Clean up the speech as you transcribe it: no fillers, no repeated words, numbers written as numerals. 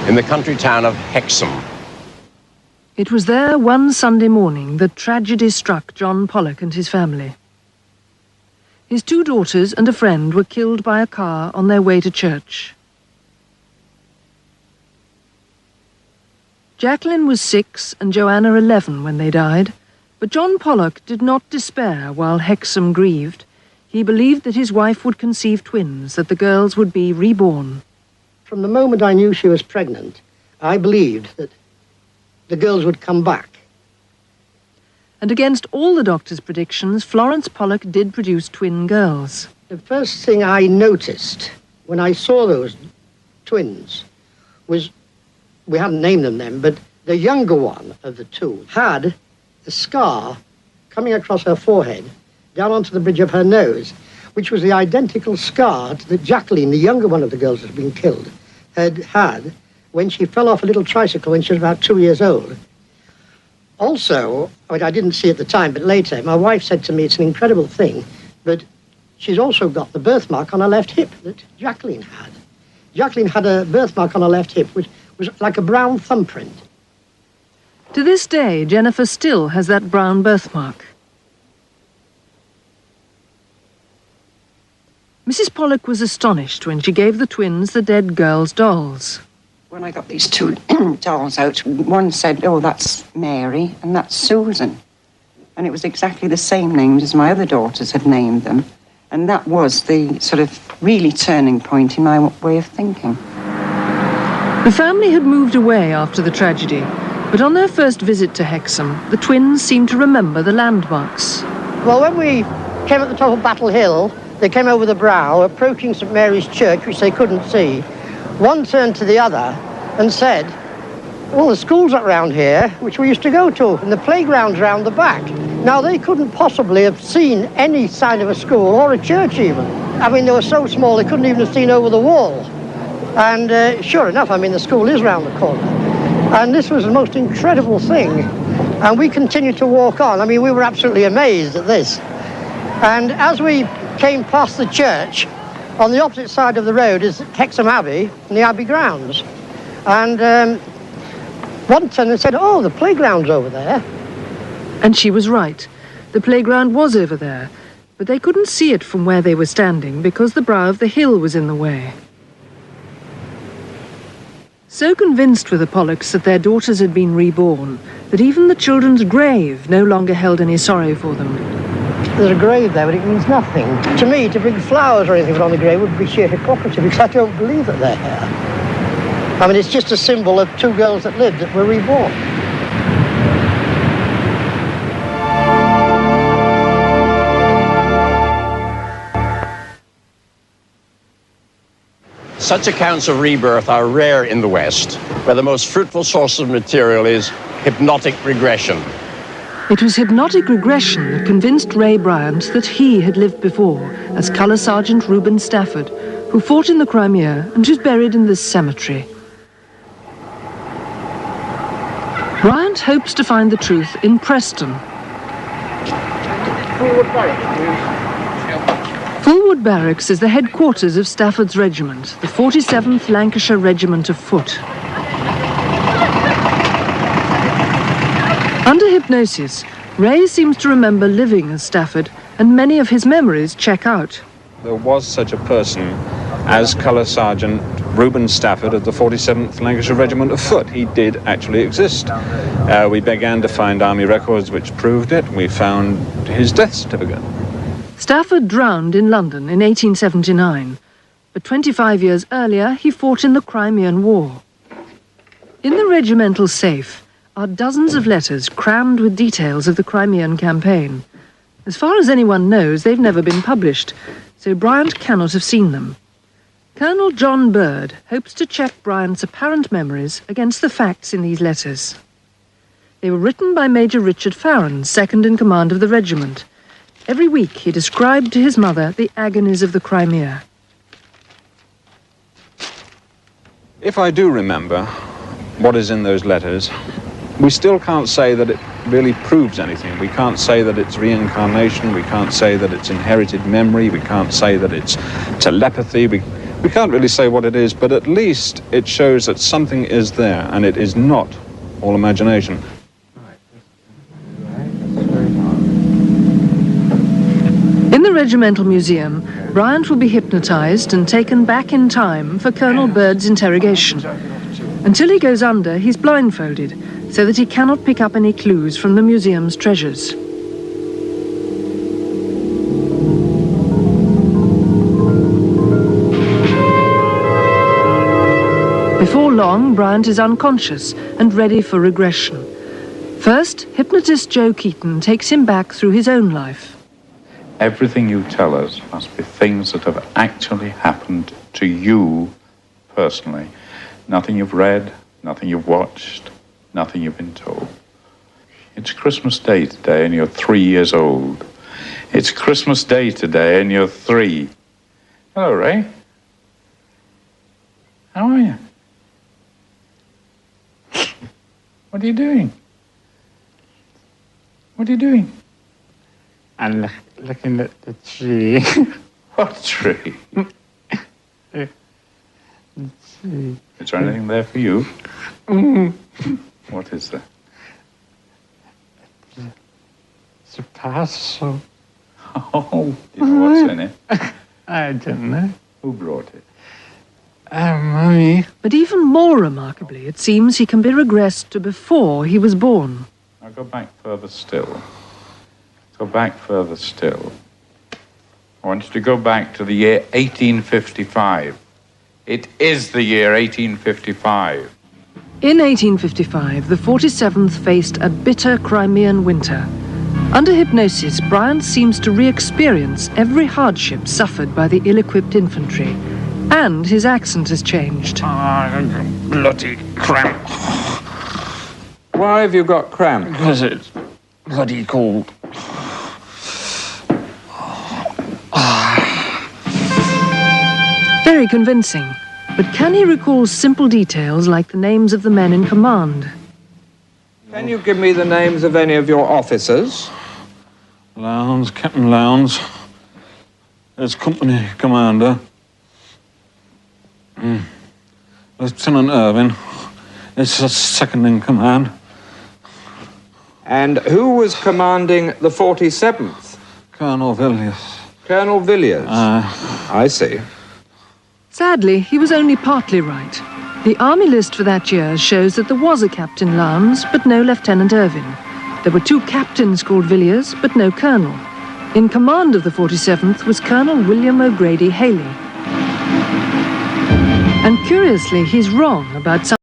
in the country town of Hexham. It was there one Sunday morning that tragedy struck John Pollock and his family. His 2 daughters and a friend were killed by a car on their way to church. Jacqueline was 6 and Joanna 11 when they died, but John Pollock did not despair while Hexham grieved. He believed that his wife would conceive twins, that the girls would be reborn. From the moment I knew she was pregnant, I believed that the girls would come back. And against all the doctor's predictions, Florence Pollock did produce twin girls. The first thing I noticed when I saw those twins was, we hadn't named them then, but the younger one of the 2 had a scar coming across her forehead down onto the bridge of her nose, which was the identical scar that Jacqueline, the younger one of the girls that had been killed, had when she fell off a little tricycle when she was about 2 years old. Also, I didn't see at the time, but later, my wife said to me, it's an incredible thing, but she's also got the birthmark on her left hip that Jacqueline had. Jacqueline had a birthmark on her left hip, which was like a brown thumbprint. To this day, Jennifer still has that brown birthmark. Mrs. Pollock was astonished when she gave the twins the dead girls' dolls. When I got these 2 dolls out, one said, oh, that's Mary and that's Susan. And it was exactly the same names as my other daughters had named them. And that was the sort of really turning point in my way of thinking. The family had moved away after the tragedy, but on their first visit to Hexham, the twins seemed to remember the landmarks. Well, when we came at the top of Battle Hill, they came over the brow, approaching St Mary's Church, which they couldn't see. One turned to the other and said, well, the school's around here, which we used to go to, and the playground's round the back. Now, they couldn't possibly have seen any sign of a school or a church even. I mean, they were so small they couldn't even have seen over the wall. And sure enough, I mean, the school is round the corner. And this was the most incredible thing. And we continued to walk on. I mean, we were absolutely amazed at this. And as we came past the church, on the opposite side of the road is Hexham Abbey and the Abbey grounds. And one turned and said, oh, the playground's over there. And she was right. The playground was over there, but they couldn't see it from where they were standing because the brow of the hill was in the way. So convinced were the Pollocks that their daughters had been reborn, that even the children's grave no longer held any sorrow for them. There's a grave there, but it means nothing. To me, to bring flowers or anything on the grave would be sheer hypocrisy, because I don't believe that they're here. I mean, it's just a symbol of 2 girls that lived that were reborn. Such accounts of rebirth are rare in the West, where the most fruitful source of material is hypnotic regression. It was hypnotic regression that convinced Ray Bryant that he had lived before as Colour Sergeant Reuben Stafford, who fought in the Crimea and who's buried in this cemetery. Bryant hopes to find the truth in Preston. Fulwood Barracks is the headquarters of Stafford's regiment, the 47th Lancashire Regiment of Foot. Under hypnosis, Ray seems to remember living as Stafford, and many of his memories check out. There was such a person as Colour Sergeant Reuben Stafford of the 47th Lancashire Regiment of Foot. He did actually exist. We began to find army records which proved it. We found his death certificate. Stafford drowned in London in 1879, but 25 years earlier he fought in the Crimean War. In the regimental safe are dozens of letters crammed with details of the Crimean campaign. As far as anyone knows, they've never been published, so Bryant cannot have seen them. Colonel John Bird hopes to check Bryant's apparent memories against the facts in these letters. They were written by Major Richard Farron, second in command of the regiment. Every week he described to his mother the agonies of the Crimea. If I do remember what is in those letters, we still can't say that it really proves anything. We can't say that it's reincarnation. We can't say that it's inherited memory. We can't say that it's telepathy. We can't really say what it is, but at least it shows that something is there, and it is not all imagination. In the Regimental Museum, Bryant will be hypnotized and taken back in time for Colonel Byrd's interrogation. Until he goes under, he's blindfolded, so that he cannot pick up any clues from the museum's treasures. Before long, Bryant is unconscious and ready for regression. First, hypnotist Joe Keaton takes him back through his own life. Everything you tell us must be things that have actually happened to you personally. Nothing you've read, nothing you've watched, nothing you've been told. It's Christmas Day today and you're 3 years old. It's Christmas Day today and you're 3. Hello, Ray. How are you? What are you doing? What are you doing? I'm looking at the tree. What tree? The tree. Is there anything there for you? What is there? It's a parcel. Oh, do you know what's in it? I don't know. Who brought it? Mummy. But even more remarkably, it seems he can be regressed to before he was born. Now go back further still. Go back further still. I want you to go back to the year 1855. It is the year 1855. In 1855, the 47th faced a bitter Crimean winter. Under hypnosis, Bryant seems to re-experience every hardship suffered by the ill-equipped infantry, and his accent has changed. Bloody cramp. Why have you got cramp? Because it's bloody cold. Very convincing, but can he recall simple details like the names of the men in command? Can you give me the names of any of your officers? Lowndes, Captain Lowndes. There's company commander. Lieutenant Irving. It's the second in command. And who was commanding the 47th? Colonel Villiers. Colonel Villiers. I see. Sadly, he was only partly right. The army list for that year shows that there was a Captain Lowndes, but no Lieutenant Irving. There were 2 captains called Villiers, but no colonel. In command of the 47th was Colonel William O'Grady Haley. And curiously, he's wrong about some